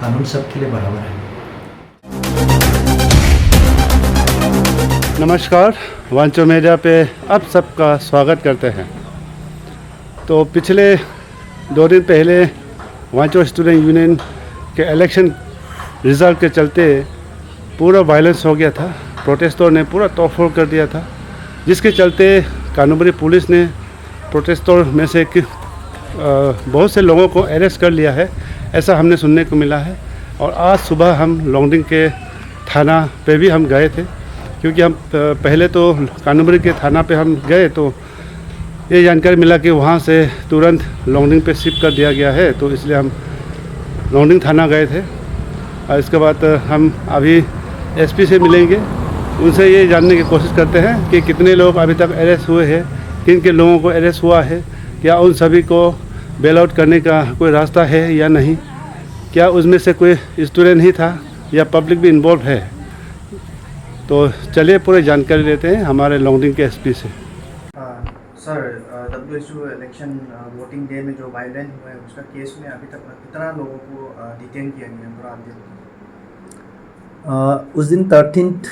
कानून सबके लिए बराबर है। नमस्कार, वांचो मीडिया पे आप सबका स्वागत करते हैं। तो पिछले 2 दिन पहले वांचो स्टूडेंट यूनियन के इलेक्शन रिज़ल्ट के चलते पूरा वायलेंस हो गया था। प्रोटेस्टर ने पूरा तोड़फोड़ कर दिया था, जिसके चलते कानूनबरी पुलिस ने प्रोटेस्टर में से बहुत से लोगों को अरेस्ट कर लिया है, ऐसा हमने सुनने को मिला है। और आज सुबह हम लोंगडिंग के थाना पे भी हम गए थे, क्योंकि हम पहले तो कानूनबरी के थाना पे हम गए तो ये जानकारी मिला कि वहाँ से तुरंत लोंगडिंग पे शिफ्ट कर दिया गया है, तो इसलिए हम लोंगडिंग थाना गए थे। और इसके बाद हम अभी एसपी से मिलेंगे, उनसे ये जानने की कोशिश करते हैं कि कितने लोग अभी तक अरेस्ट हुए हैं, किन किन लोगों को अरेस्ट हुआ है, क्या उन सभी को बेल आउट करने का कोई रास्ता है या नहीं, क्या उसमें से कोई स्टूडेंट ही था या पब्लिक भी इन्वॉल्व है। तो चलिए पूरी जानकारी लेते हैं हमारे लोंगडिंग के एसपी से। Sir, WSU election voting day में जो वायलेंस हुआ है उसका केस में अभी तक कितना लोगों को डिटेन किया गया है? आप देखते उस दिन 13th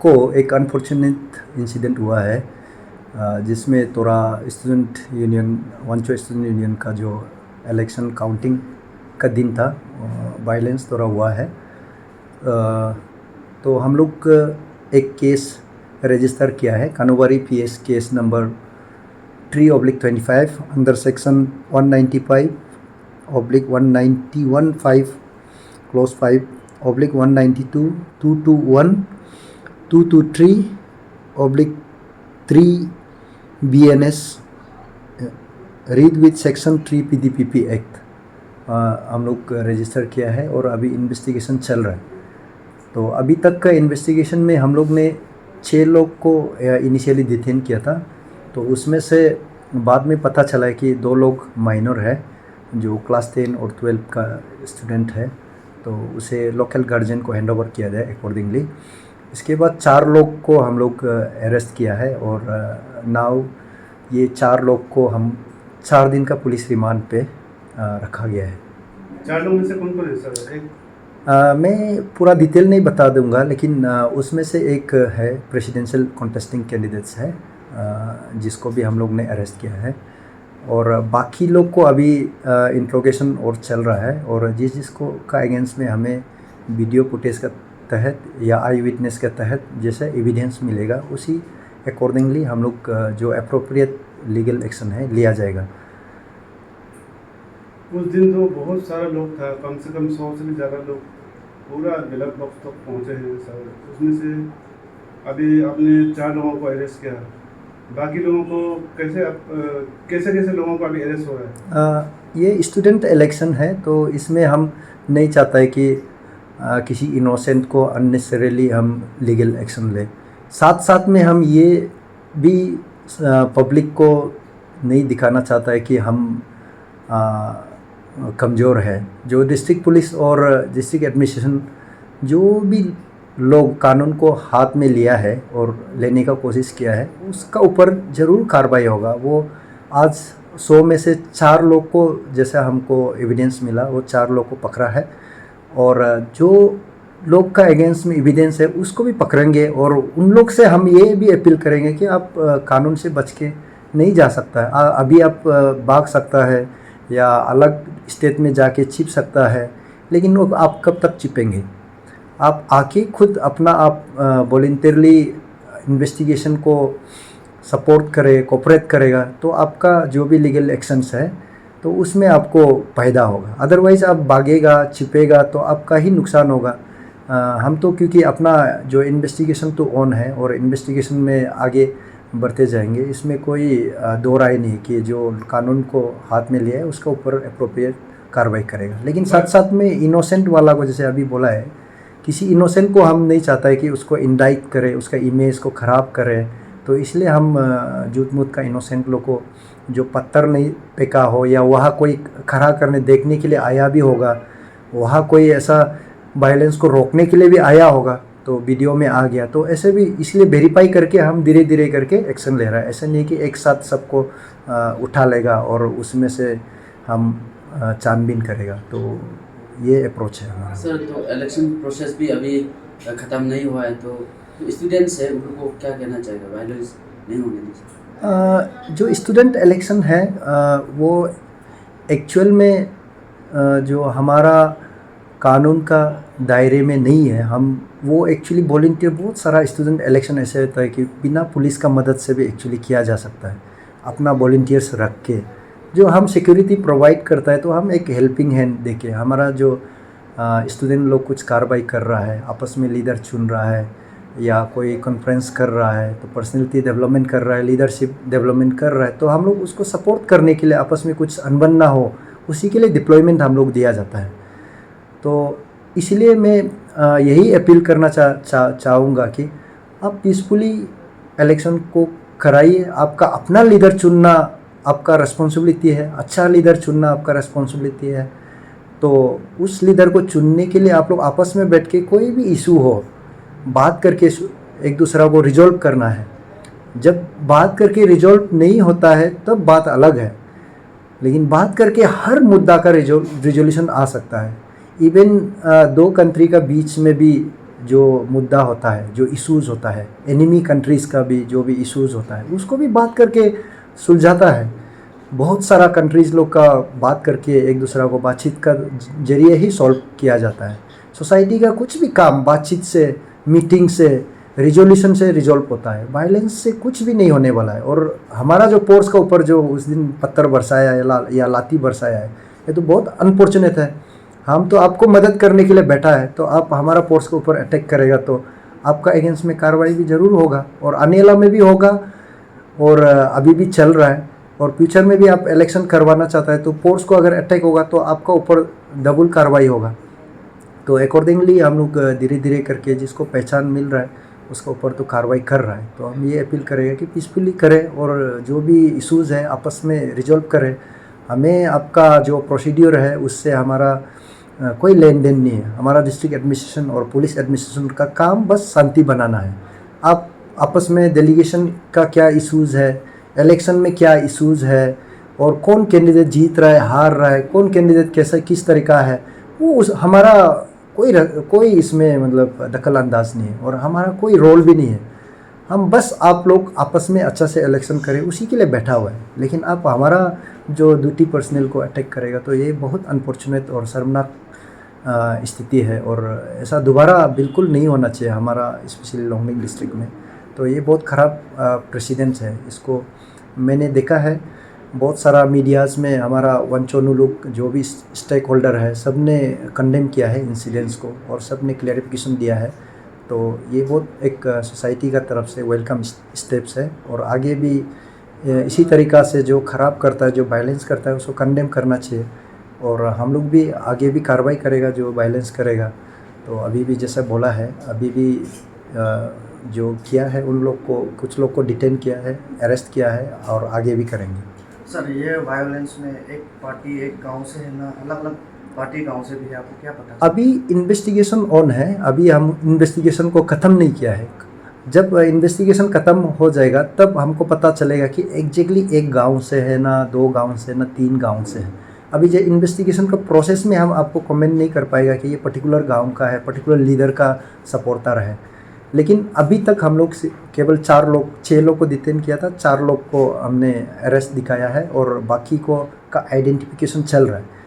को एक अनफॉर्चुनेट इंसिडेंट हुआ है, जिसमें थोड़ा student union, Wancho student union का जो इलेक्शन काउंटिंग का दिन था, वायलेंस थोड़ा हुआ है। तो हम लोग एक केस रजिस्टर किया है, कानूनबरी PS case number 3/25 under section 195/191(5) close 5/192 221 223/3 BNS read with section 3 PDPP act हम लोग रजिस्टर किया है और अभी इन्वेस्टिगेशन चल रहा है। तो अभी तक का इन्वेस्टिगेशन में हम लोग ने 6 लोग को इनिशियली डिटेन किया था। तो उसमें से बाद में पता चला है कि 2 लोग माइनर है, जो क्लास 10 और 12 का स्टूडेंट है, तो उसे लोकल गार्जियन को हैंड ओवर किया जाए अकॉर्डिंगली। इसके बाद 4 लोग को हम लोग अरेस्ट किया है और नाउ ये 4 लोग को हम 4 दिन का पुलिस रिमांड पे रखा गया है। 4 लोगों में से कौन कौन है सर? मैं पूरा डिटेल नहीं बता दूंगा, लेकिन उसमें से एक है प्रेसिडेंशियल कॉन्टेस्टिंग कैंडिडेट्स है, जिसको भी हम लोग ने अरेस्ट किया है। और बाकी लोग को अभी इंट्रोगेशन और चल रहा है, और जिसको का अगेंस्ट में हमें वीडियो फुटेज का तहत या आई विटनेस के तहत जैसे एविडेंस मिलेगा, उसी अकॉर्डिंगली हम लोग जो अप्रोप्रिएट लीगल एक्शन है लिया जाएगा। उस दिन तो बहुत सारा लोग था, कम से कम 100 से भी ज़्यादा लोग पूरा बैलेट बॉक्स तक पहुँचे हैं सर। उसमें से अभी आपने 4 लोगों को अरेस्ट किया, बाकी लोगों को कैसे लोगों को अभी अरेस्ट हो रहा है? ये स्टूडेंट इलेक्शन है, तो इसमें हम नहीं चाहता है कि किसी इनोसेंट को अननेसेसरीली हम लीगल एक्शन लें। साथ साथ में हम ये भी पब्लिक को नहीं दिखाना चाहता है कि हम कमज़ोर है। जो डिस्ट्रिक्ट पुलिस और डिस्ट्रिक्ट एडमिनिस्ट्रेशन जो भी लोग कानून को हाथ में लिया है और लेने का कोशिश किया है, उसका ऊपर ज़रूर कार्रवाई होगा। वो आज 100 में से 4 लोग को जैसा हमको एविडेंस मिला, वो 4 लोग को पकड़ा है, और जो लोग का अगेंस्ट में एविडेंस है उसको भी पकड़ेंगे। और उन लोग से हम ये भी अपील करेंगे कि आप कानून से बच के नहीं जा सकता है। अभी आप भाग सकता है या अलग स्टेट में जाके छिप सकता है, लेकिन वो आप कब तक छिपेंगे? आप आके खुद अपना आप वॉलंटियरली इन्वेस्टिगेशन को सपोर्ट करे, कोऑपरेट करेगा, तो आपका जो भी लीगल एक्शंस है तो उसमें आपको फ़ायदा होगा। अदरवाइज़ आप भागेगा, छिपेगा तो आपका ही नुकसान होगा। हम तो क्योंकि अपना जो इन्वेस्टिगेशन तो ऑन है और इन्वेस्टिगेशन में आगे बढ़ते जाएंगे, इसमें कोई दो राय नहीं कि जो कानून को हाथ में लिया है उसके ऊपर अप्रोप्रिएट कार्रवाई करेगा। लेकिन साथ साथ में इनोसेंट वाला को, जैसे अभी बोला है, किसी इनोसेंट को हम नहीं चाहता है कि उसको इंडाइट करे, उसका इमेज को ख़राब करे। तो इसलिए हम झूठ मूठ का इनोसेंट लोग को, जो पत्थर नहीं फेंका हो या वहाँ कोई खड़ा करने देखने के लिए आया भी होगा, वहाँ कोई ऐसा वायलेंस को रोकने के लिए भी आया होगा, तो वीडियो में आ गया, तो ऐसे भी इसलिए वेरीफाई करके हम धीरे धीरे करके एक्शन ले रहा है। ऐसा नहीं कि एक साथ सबको उठा लेगा और उसमें से हम छानबीन करेगा। तो ये अप्रोच है हमारा। सर तो इलेक्शन प्रोसेस भी अभी ख़त्म नहीं हुआ है, तो स्टूडेंट्स है उनको क्या कहना चाहेगा, वायलेंस नहीं होने दीजिए? जो स्टूडेंट इलेक्शन है वो एक्चुअल में जो हमारा कानून का दायरे में नहीं है। हम वो एक्चुअली वॉलंटियर, बहुत सारा स्टूडेंट इलेक्शन ऐसे होता है कि बिना पुलिस का मदद से भी एक्चुअली किया जा सकता है, अपना वॉलंटियर्स रख के। जो हम सिक्योरिटी प्रोवाइड करता है तो हम एक हेल्पिंग हैंड देके, हमारा जो स्टूडेंट लोग कुछ कार्रवाई कर रहा है, आपस में लीडर चुन रहा है या कोई कॉन्फ्रेंस कर रहा है, तो पर्सनैलिटी डेवलपमेंट कर रहा है, लीडरशिप डेवलपमेंट कर रहा है, तो हम लोग उसको सपोर्ट करने के लिए, आपस में कुछ अनबन ना हो उसी के लिए डिप्लॉयमेंट हम लोग दिया जाता है। तो इसलिए मैं यही अपील करना चाहूँगा कि आप पीसफुली इलेक्शन को कराइए। आपका अपना लीडर चुनना आपका रिस्पॉन्सिबिलिटी है, अच्छा लीडर चुनना आपका रिस्पॉन्सिबिलिटी है। तो उस लीडर को चुनने के लिए आप लोग आपस में बैठ के कोई भी इशू हो, बात करके एक दूसरा को रिजॉल्व करना है। जब बात करके रिजॉल्व नहीं होता है तब बात अलग है, लेकिन बात करके हर मुद्दा का रिजोल्यूशन आ सकता है। इवन दो कंट्री का बीच में भी जो मुद्दा होता है, जो इश्यूज़ होता है, एनिमी कंट्रीज़ का भी जो भी इश्यूज़ होता है, उसको भी बात करके सुलझाता है। बहुत सारा कंट्रीज़ लोग का बात करके एक दूसरा को बातचीत का जरिए ही सॉल्व किया जाता है। सोसाइटी का कुछ भी काम बातचीत से, मीटिंग से, रिजोल्यूशन से रिजॉल्व होता है। वायलेंस से कुछ भी नहीं होने वाला है। और हमारा जो पोर्स का ऊपर जो उस दिन पत्थर बरसाया है या लाठी बरसाया है, ये तो बहुत अनफॉर्चुनेट है। हम तो आपको मदद करने के लिए बैठा है, तो आप हमारा पोर्स के ऊपर अटैक करेगा तो आपका अगेंस्ट में कार्रवाई भी ज़रूर होगा, और आने वाला में भी होगा, और अभी भी चल रहा है, और फ्यूचर में भी आप इलेक्शन करवाना चाहता है तो पोर्स को अगर अटैक होगा तो आपका ऊपर डबल कार्रवाई होगा। तो अकॉर्डिंगली हम लोग धीरे धीरे करके जिसको पहचान मिल रहा है उसके ऊपर तो कार्रवाई कर रहा है। तो हम ये अपील करेंगे कि पीसफुली करें और जो भी इश्यूज़ है आपस में रिजॉल्व करें। हमें आपका जो प्रोसीड्यूर है उससे हमारा कोई लेन देन नहीं है। हमारा डिस्ट्रिक्ट एडमिनिस्ट्रेशन और पुलिस एडमिनिस्ट्रेशन का काम बस शांति बनाना है। आप आपस में डेलीगेशन का क्या इश्यूज़ है, इलेक्शन में क्या इश्यूज़ है, और कौन कैंडिडेट जीत रहा है, हार रहा है, कौन कैंडिडेट कैसा किस तरीका है, वो हमारा कोई इसमें मतलब दखल अंदाज नहीं है, और हमारा कोई रोल भी नहीं है। हम बस आप लोग आपस में अच्छा से इलेक्शन करें उसी के लिए बैठा हुआ है। लेकिन आप हमारा जो ड्यूटी पर्सनल को अटैक करेगा तो ये बहुत अनफॉर्चुनेट और शर्मनाक स्थिति है, और ऐसा दोबारा बिल्कुल नहीं होना चाहिए हमारा स्पेशली लोंगडिंग डिस्ट्रिक्ट में। तो ये बहुत ख़राब प्रेसिडेंस है। इसको मैंने देखा है बहुत सारा मीडियाज़ में, हमारा वंचोनू लोग जो भी स्टेक होल्डर है सब ने कंडेम किया है इंसिडेंट्स को, और सब ने क्लैरिफिकेशन दिया है। तो ये बहुत एक सोसाइटी का तरफ से वेलकम स्टेप्स है, और आगे भी इसी तरीक़ा से जो ख़राब करता है, जो वायलेंस करता है, उसको कंडेम करना चाहिए। और हम लोग भी आगे भी कार्रवाई करेगा जो वायलेंस करेगा। तो अभी भी जैसा बोला है, अभी भी जो किया है उन लोग को, कुछ लोग को डिटेन किया है, अरेस्ट किया है, और आगे भी करेंगे। सर ये वायलेंस में एक पार्टी एक गांव से है ना, अलग अलग पार्टी गांव से भी है, आपको क्या पता? अभी इन्वेस्टिगेशन ऑन है, अभी हम इन्वेस्टिगेशन को ख़त्म नहीं किया है। जब इन्वेस्टिगेशन ख़त्म हो जाएगा तब हमको पता चलेगा कि एग्जैक्टली एक गांव से है ना, 2 गांव से ना, 3 गांव से है। अभी जो इन्वेस्टिगेशन का प्रोसेस में हम आपको कमेंट नहीं कर पाएगा कि ये पर्टिकुलर गांव का है, पर्टिकुलर लीडर का सपोर्टर है। लेकिन अभी तक हम लोग केवल 6 लोग को डिटेन किया था, 4 लोग को हमने अरेस्ट दिखाया है, और बाकी को का आइडेंटिफिकेशन चल रहा है।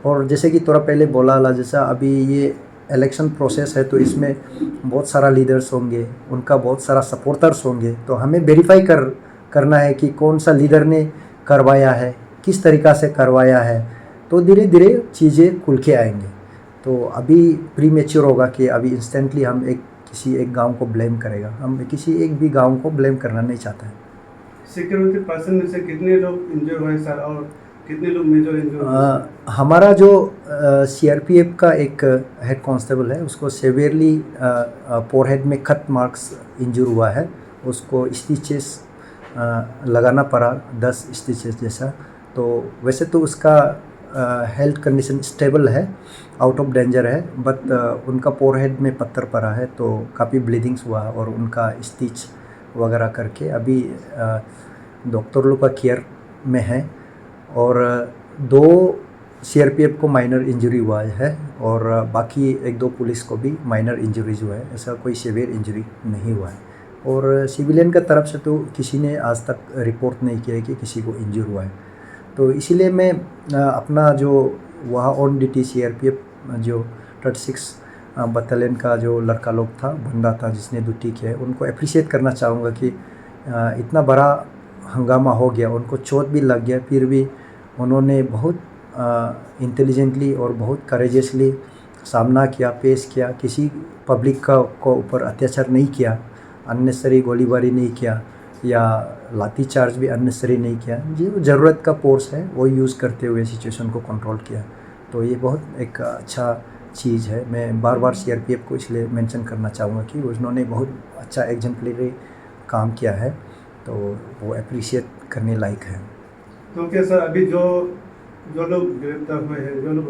और जैसे कि थोड़ा पहले बोला ला, जैसा अभी ये इलेक्शन प्रोसेस है तो इसमें बहुत सारा लीडर्स होंगे, उनका बहुत सारा सपोर्टर्स होंगे। तो हमें वेरीफाई करना है कि कौन सा लीडर ने करवाया है, किस तरीक़ा से करवाया है। तो धीरे धीरे चीज़ें खुल के आएंगे। तो अभी प्री मैच्योर होगा कि अभी इंस्टेंटली हम किसी एक गांव को ब्लेम करेगा। हम किसी एक भी गांव को ब्लेम करना नहीं चाहते हैं। सिक्योरिटी पर्सन में से कितने लोग इंजर हुए सर, और कितने लोग मेजर इंजर हुए? हमारा जो सीआरपीएफ का एक हेड कांस्टेबल है, उसको सेवियरली फोरहेड में कट मार्क्स इंजर हुआ है। उसको स्टिचेस लगाना पड़ा, 10 स्टिचेस जैसा। तो वैसे तो उसका हेल्थ कंडीशन स्टेबल है, आउट ऑफ डेंजर है, बट उनका फोरहेड में पत्थर पड़ा है तो काफ़ी ब्लीडिंग्स हुआ, और उनका स्टिच वगैरह करके अभी डॉक्टर लोग का केयर में है। और 2 सीआरपीएफ को माइनर इंजरी हुआ है और बाकी 1-2 पुलिस को भी माइनर इंजरीज हुआ है, ऐसा कोई सीवियर इंजरी नहीं हुआ है। और सिविलियन का तरफ से तो किसी ने आज तक रिपोर्ट नहीं किया है कि किसी को इंजर हुआ है। तो इसीलिए मैं अपना जो वहाँ ऑन ड्यूटी सीआरपीएफ जो 36 बटालियन का जो लड़का लोग था, बंदा था जिसने ड्यूटी किया है, उनको अप्रिशिएट करना चाहूँगा कि इतना बड़ा हंगामा हो गया, उनको चोट भी लग गया, फिर भी उन्होंने बहुत इंटेलिजेंटली और बहुत करेजियसली सामना किया, पेश किया, किसी पब्लिक को ऊपर अत्याचार नहीं किया, अननेसेसरी गोलीबारी नहीं किया या लाठी चार्ज भी अननेसेसरी नहीं किया। जो ज़रूरत का फोर्स है वो यूज़ करते हुए सिचुएशन को कंट्रोल किया। तो ये बहुत एक अच्छा चीज़ है। मैं बार बार सीआरपीएफ को इसलिए मेंशन करना चाहूँगा कि उन्होंने बहुत अच्छा एग्जाम्पलरी काम किया है, तो वो अप्रिशिएट करने लायक है। तो क्या सर, अभी जो लोग गिरफ्तार हुए हैं, जो लोग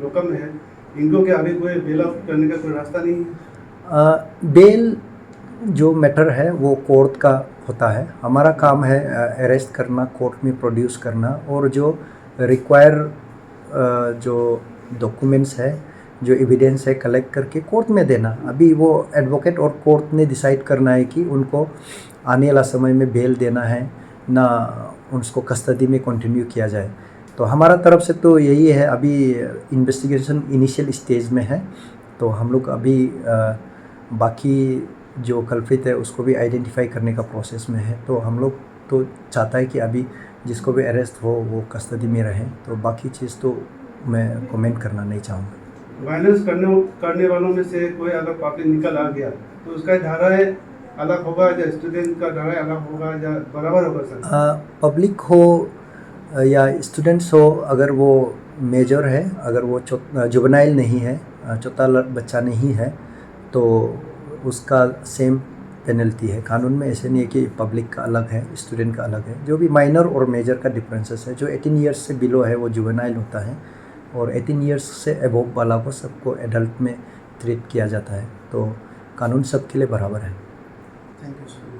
लोकल में हैं, इनको क्या अभी कोई बेल आउट करने का कोई रास्ता नहीं है? बेल जो मैटर है वो कोर्ट का होता है। हमारा काम है अरेस्ट करना, कोर्ट में प्रोड्यूस करना और जो रिक्वायर जो डॉक्यूमेंट्स है, जो एविडेंस है, कलेक्ट करके कोर्ट में देना। अभी वो एडवोकेट और कोर्ट ने डिसाइड करना है कि उनको आने वाला समय में बेल देना है ना उसको कस्टडी में कंटिन्यू किया जाए। तो हमारा तरफ से तो यही है, अभी इन्वेस्टिगेशन इनिशियल स्टेज में है, तो हम लोग अभी बाकी जो कल्प्रिट है उसको भी आइडेंटिफाई करने का प्रोसेस में है। तो हम लोग तो चाहता है कि अभी जिसको भी अरेस्ट हो वो कस्टडी में रहे। तो बाकी चीज़ तो मैं कमेंट करना नहीं चाहूँगा। वायलेंस करने वालों में से कोई अगर पब्लिक निकल आ गया तो उसका धाराएं अलग होगा या स्टूडेंट का धाराएं अलग होगा या बराबर होगा सर? पब्लिक हो या स्टूडेंट्स हो, अगर वो मेजर है, अगर वो जुवेनाइल नहीं है, छोटा बच्चा नहीं है, तो उसका सेम पेनल्टी है। कानून में ऐसे नहीं है कि पब्लिक का अलग है, स्टूडेंट का अलग है। जो भी माइनर और मेजर का डिफरेंसेस है, जो 18 ईयर्स से बिलो है वो जुवेनाइल होता है और 18 ईयर्स से अबव वाला को सबको एडल्ट में ट्रीट किया जाता है। तो कानून सबके लिए बराबर है। Thank you sir.